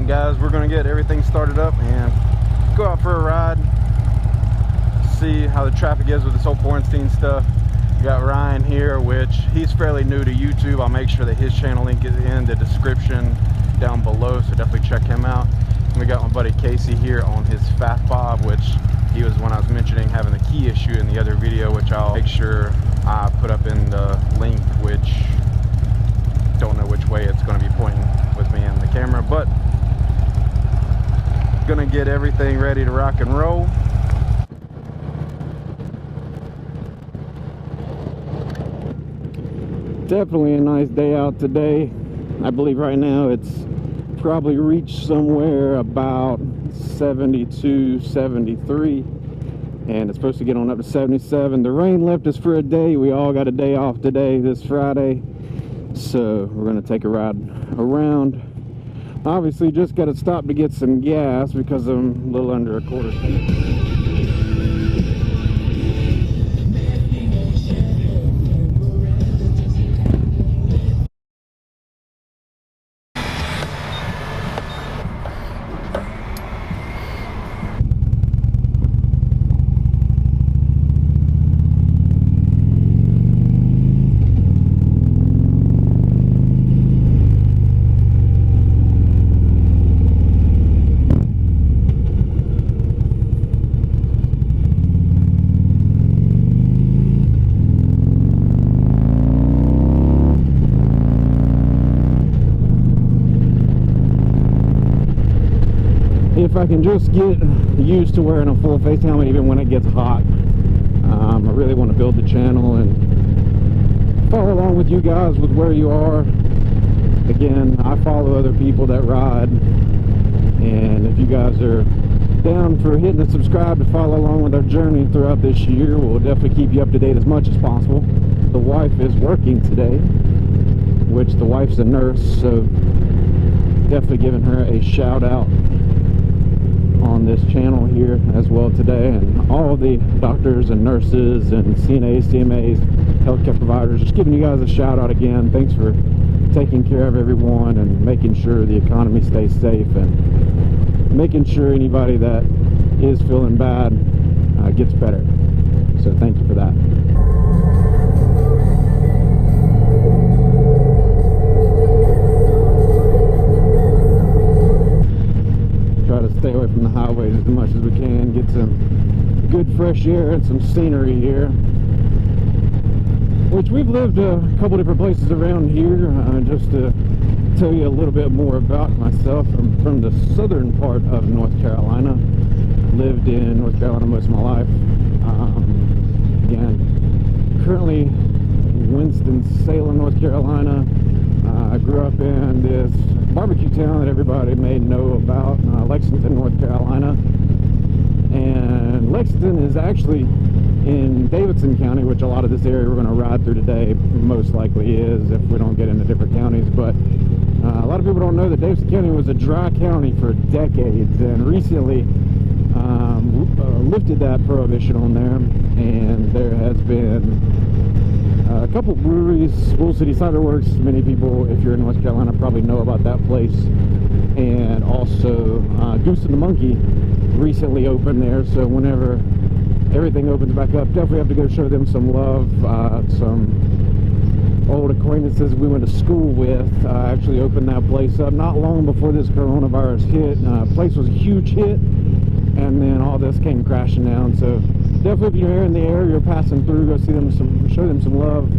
guys, we're gonna get everything started up and go out for a ride, see how the traffic is with this whole quarantine stuff. We got Ryan here, which he's fairly new to YouTube. I'll make sure that his channel link is in the description down below, so definitely check him out. And we got my buddy Casey here on his Fat Bob, which he was when I was mentioning having the key issue in the other video, which I'll make sure I put up in the link, which don't know which way it's going to be pointing with me in the camera, but gonna get everything ready to rock and roll. Definitely a nice day out today. I believe right now it's probably reached somewhere about 72, 73, and it's supposed to get on up to 77. The rain left us for a day. We all got a day off today, this Friday, so we're gonna take a ride around. Obviously just got to stop to get some gas because I'm a little under a quarter tank. If I can just get used to wearing a full face helmet even when it gets hot, I really want to build the channel and follow along with you guys with where you are. Again, I follow other people that ride, and if you guys are down for hitting the subscribe to follow along with our journey throughout this year, we'll definitely keep you up to date as much as possible. The wife is working today, which the wife's a nurse, so definitely giving her a shout out on this channel here as well today, and all the doctors and nurses and CNAs, CMAs, healthcare providers, just giving you guys a shout out again. Thanks for taking care of everyone and making sure the economy stays safe and making sure anybody that is feeling bad gets better. So thank you for that. Try to stay away from the highways as much as we can, get some good fresh air and some scenery here, which we've lived a couple different places around here. Just to tell you a little bit more about myself, I'm from the southern part of North Carolina. Lived in North Carolina most of my life. Again, currently Winston-Salem, North Carolina. I grew up in this barbecue town that everybody may know about, Lexington, North Carolina. And Lexington is actually in Davidson County, which a lot of this area we're going to ride through today most likely is, if we don't get into different counties. But a lot of people don't know that Davidson County was a dry county for decades, and recently lifted that prohibition on there, and there has been a couple breweries. Bull City Cider Works, many people, if you're in North Carolina, probably know about that place. And also Goose and the Monkey recently opened there, so whenever everything opens back up, definitely have to go show them some love. Some old acquaintances we went to school with actually opened that place up not long before this coronavirus hit. Place was a huge hit, and then all this came crashing down. So definitely, if you're in the area, you're passing through, go see them, show them some love.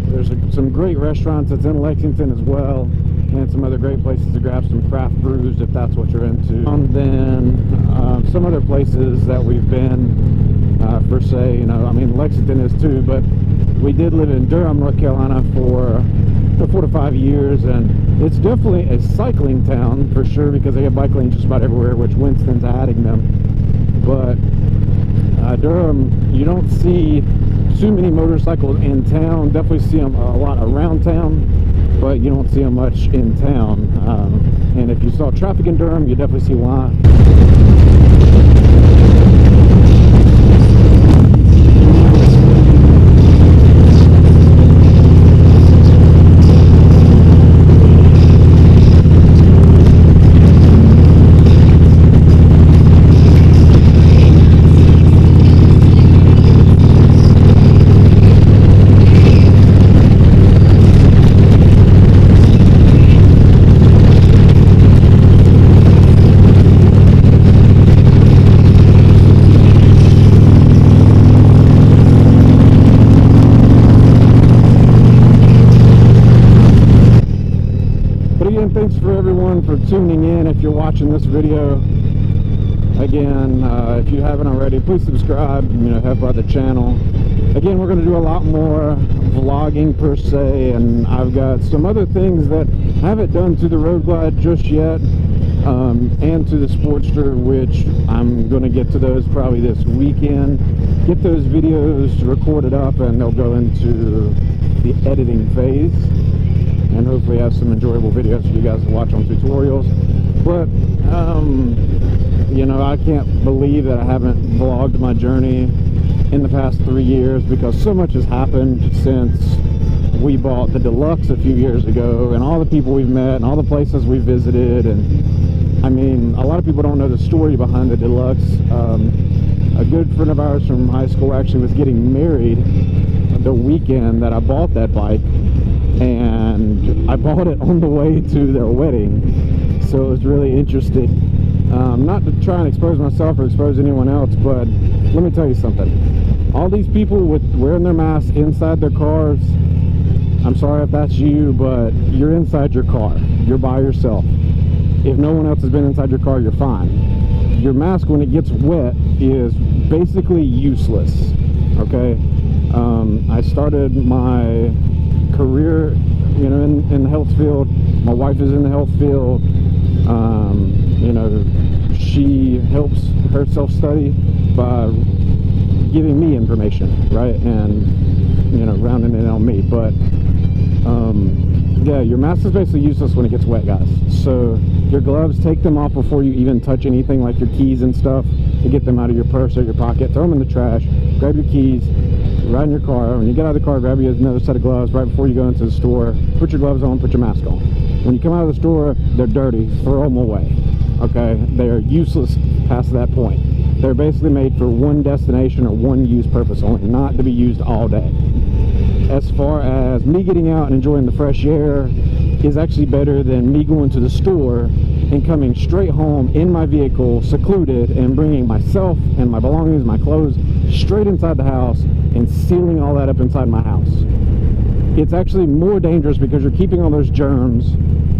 There's some great restaurants that's in Lexington as well, and some other great places to grab some craft brews if that's what you're into. Then some other places that we've been, per se, you know, I mean, Lexington is too, but we did live in Durham, North Carolina for 4 to 5 years, and it's definitely a cycling town for sure, because they have bike lanes just about everywhere, which Winston's adding them. But Durham, you don't see too many motorcycles in town. Definitely see them a lot around town, but you don't see them much in town. And if you saw traffic in Durham, you definitely see why. if you're watching this video. Again, if you haven't already, please subscribe, help out the channel. Again, we're going to do a lot more vlogging per se, and I've got some other things that I haven't done to the Road Glide just yet, and to the Sportster, which I'm going to get to those probably this weekend. Get those videos recorded up, and they'll go into the editing phase, and hopefully have some enjoyable videos for you guys to watch on tutorials. But I can't believe that I haven't vlogged my journey in the past 3 years, because so much has happened since we bought the Deluxe a few years ago, and all the people we've met and all the places we visited. And I mean, a lot of people don't know the story behind the Deluxe. A good friend of ours from high school actually was getting married the weekend that I bought that bike, and I bought it on the way to their wedding, so it was really interesting. Not to try and expose myself or expose anyone else, but let me tell you something. All these people with wearing their masks inside their cars, I'm sorry if that's you, but you're inside your car. You're by yourself. If no one else has been inside your car, you're fine. Your mask, when it gets wet, is basically useless, okay? I started my career, in the health field. My wife is in the health field. She helps herself study by giving me information, right? And, rounding it on me. But, yeah, your mask is basically useless when it gets wet, guys. So your gloves, take them off before you even touch anything like your keys and stuff, to get them out of your purse or your pocket. Throw them in the trash. Grab your keys. Ride in your car. When you get out of the car, grab you another set of gloves right before you go into the store. Put your gloves on, put your mask on. When you come out of the store, they're dirty. Throw them away. Okay? They're useless past that point. They're basically made for one destination or one use purpose only, not to be used all day. As far as me getting out and enjoying the fresh air is actually better than me going to the store and coming straight home in my vehicle, secluded, and bringing myself and my belongings, my clothes, straight inside the house and sealing all that up inside my house. It's actually more dangerous because you're keeping all those germs,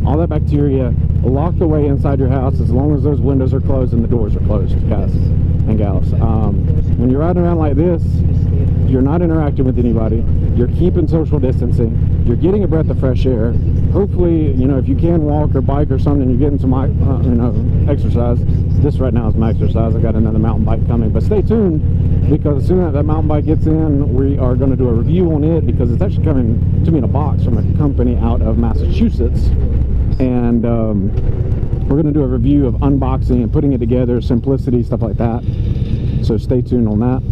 all that bacteria locked away inside your house, as long as those windows are closed and the doors are closed, guys and gals. When you're riding around like this, you're not interacting with anybody. You're keeping social distancing. You're getting a breath of fresh air. Hopefully, if you can walk or bike or something, you're getting some, exercise. This right now is my exercise. I got another mountain bike coming, but stay tuned, because as soon as that mountain bike gets in, we are going to do a review on it, because it's actually coming to me in a box from a company out of Massachusetts. And we're going to do a review of unboxing and putting it together, simplicity, stuff like that. So stay tuned on that.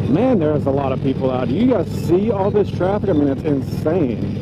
Man, there's a lot of people out. Do you guys see all this traffic? I mean, it's insane.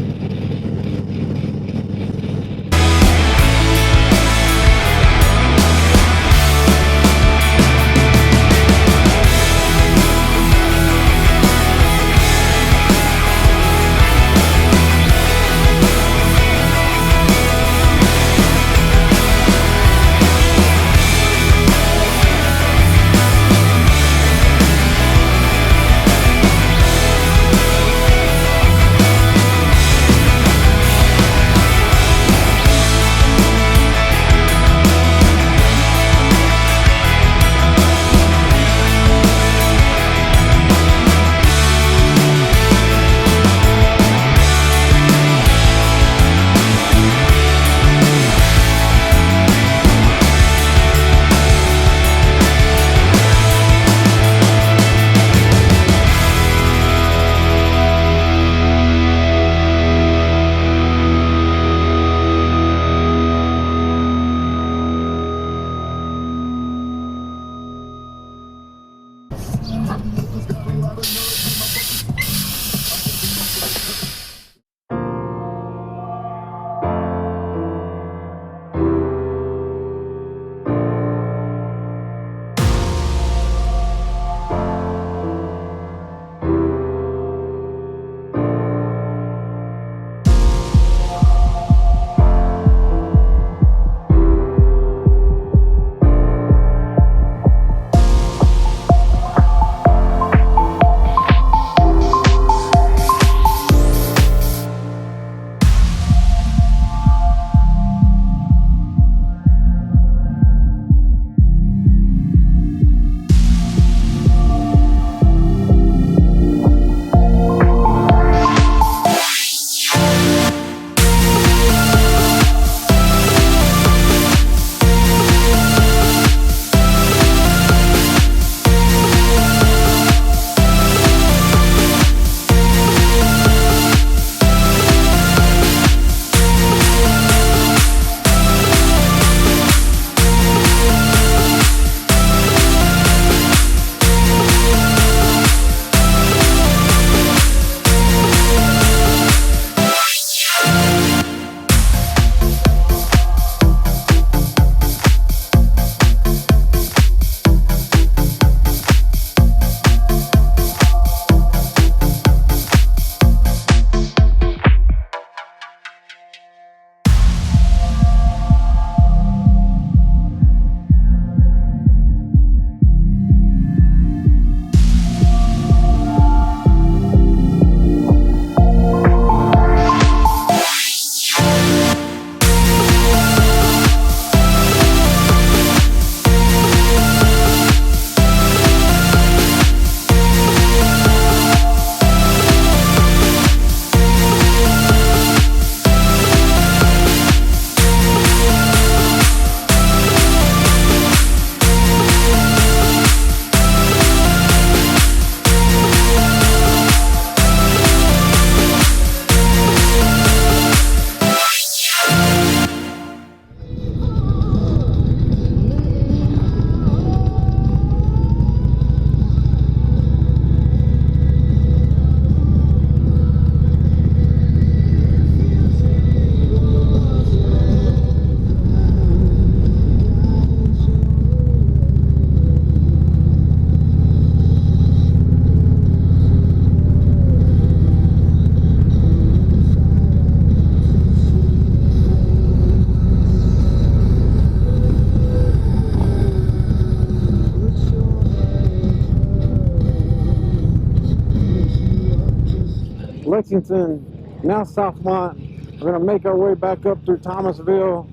Lexington, now Southmont. We're gonna make our way back up through Thomasville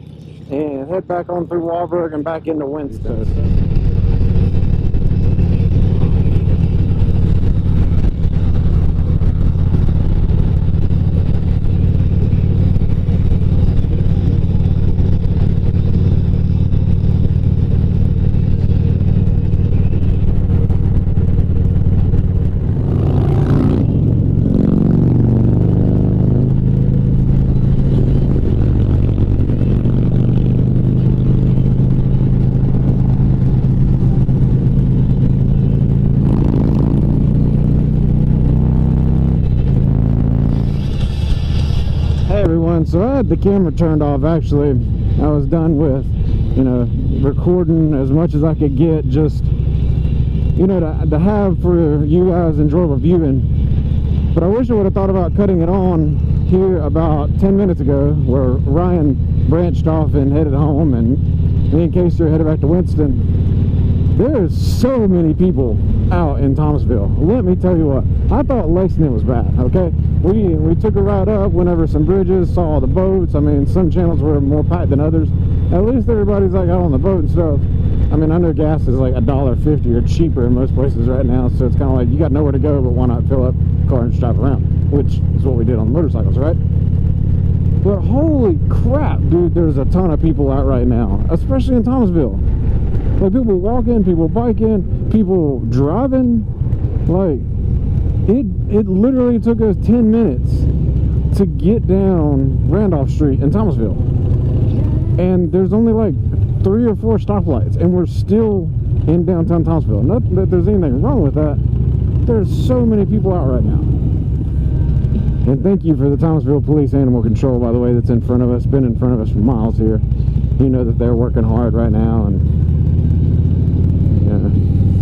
and head back on through Walburg and back into Winston. So I had the camera turned off. Actually, I was done with, you know, recording as much as I could get, just, you know, to have for you guys enjoyable viewing. But I wish I would have thought about cutting it on here about 10 minutes ago, where Ryan branched off and headed home, and me and Casey are headed back to Winston. There's so many people out in Thomasville. Let me tell you what, I thought Lexington was bad. Okay, we took a ride up, went over some bridges, saw all the boats. I mean, some channels were more packed than others. At least everybody's like out on the boat and stuff. I mean, I know gas is like $1.50 or cheaper in most places right now, so it's kind of like you got nowhere to go, but why not fill up the car and just drive around, which is what we did on the motorcycles, right? But holy crap, dude, there's a ton of people out right now, especially in Thomasville. Like, people walking, people biking, people driving. Like, it literally took us 10 minutes to get down Randolph Street in Thomasville. And there's only like 3 or 4 stoplights, and we're still in downtown Thomasville. Not that there's anything wrong with that. There's so many people out right now. And thank you for the Thomasville Police Animal Control, by the way, that's in front of us, been in front of us for miles here. You know that they're working hard right now, and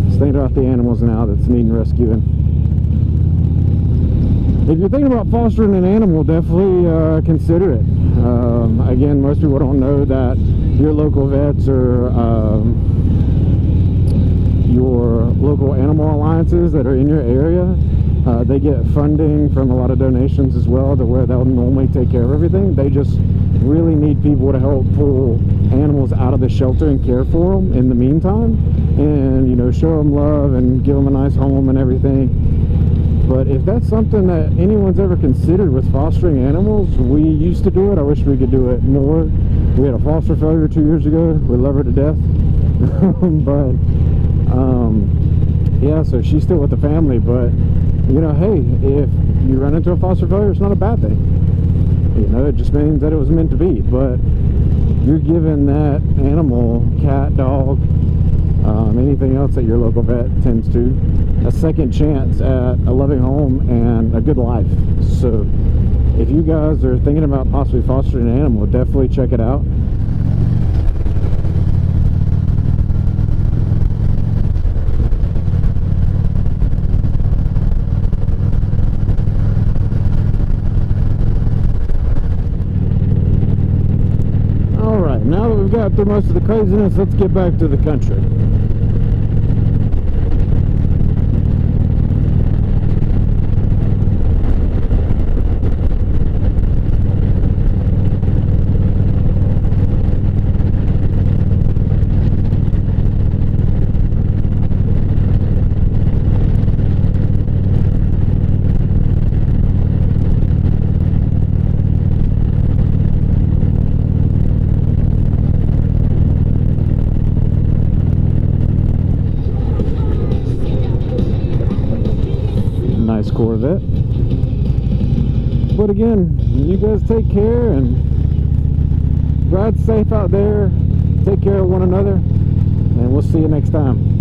just thinking about the animals now that's needing rescuing. If you're thinking about fostering an animal, definitely consider it. Again, most people don't know that your local vets or your local animal alliances that are in your area, they get funding from a lot of donations as well, to where they'll normally take care of everything. They just really need people to help pull animals out of the shelter and care for them in the meantime, and, you know, show them love and give them a nice home and everything. But if that's something that anyone's ever considered with fostering animals, we used to do it. I wish we could do it more. We had a foster failure 2 years ago. We love her to death. But yeah, so she's still with the family. But, you know, hey, if you run into a foster failure, it's not a bad thing. You know, it just means that it was meant to be. But you're giving that animal, cat, dog, anything else that your local vet tends to, a second chance at a loving home and a good life. So if you guys are thinking about possibly fostering an animal, definitely check it out. Alright, now that we've got through most of the craziness, let's get back to the country. Nice Corvette. But again, you guys take care and ride safe out there. Take care of one another, and we'll see you next time.